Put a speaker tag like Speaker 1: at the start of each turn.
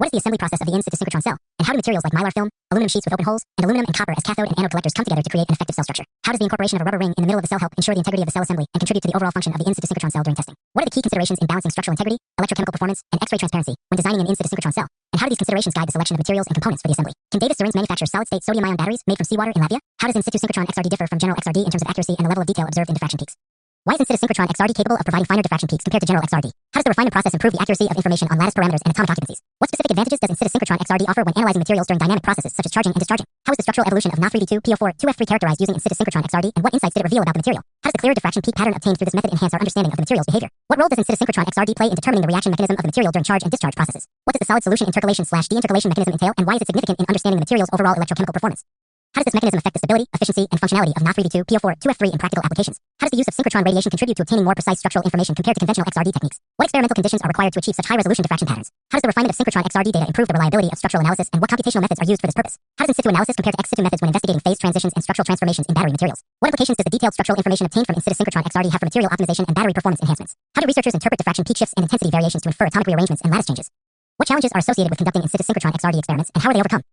Speaker 1: What is the assembly process of the in-situ synchrotron cell? And how do materials like mylar film, aluminum sheets with open holes, and aluminum and copper as cathode and anode collectors come together to create an effective cell structure? How does the incorporation of a rubber ring in the middle of the cell help ensure the integrity of the cell assembly and contribute to the overall function of the in-situ synchrotron cell during testing? What are the key considerations in balancing structural integrity, electrochemical performance, and X-ray transparency when designing an in-situ synchrotron cell? And how do these considerations guide the selection of materials and components for the assembly? Can Davis Syrinz manufacture solid-state sodium-ion batteries made from seawater in Latvia? How does in-situ synchrotron XRD differ from general XRD in terms of accuracy and the level of detail observed in diffraction peaks? Why is in-situ synchrotron XRD capable of providing finer diffraction peaks compared to general XRD? How does the refinement process improve the accuracy of information on lattice parameters and atomic occupancies? What specific advantages does in-situ synchrotron XRD offer when analyzing materials during dynamic processes such as charging and discharging? How is the structural evolution of Na3D2 PO4 2F3 characterized using in-situ synchrotron XRD, and what insights did it reveal about the material? How does the clearer diffraction peak pattern obtained through this method enhance our understanding of the material's behavior? What role does in-situ synchrotron XRD play in determining the reaction mechanism of the material during charge and discharge processes? What does the solid solution intercalation/deintercalation mechanism entail, and why is it significant in understanding the material's overall electrochemical performance? How does this mechanism affect the stability, efficiency, and functionality of Na3D2 PO4 2F3 in practical applications? How does the use of synchrotron radiation contribute to obtaining more precise structural information compared to conventional XRD techniques? What experimental conditions are required to achieve such high-resolution diffraction patterns? How does the refinement of synchrotron XRD data improve the reliability of structural analysis, and what computational methods are used for this purpose? How does in-situ analysis compare to ex-situ methods when investigating phase transitions and structural transformations in battery materials? What implications does the detailed structural information obtained from in-situ synchrotron XRD have for material optimization and battery performance enhancements? How do researchers interpret diffraction peak shifts and intensity variations to infer atomic rearrangements and lattice changes? What challenges are associated with conducting in-situ synchrotron XRD experiments, and how are they overcome?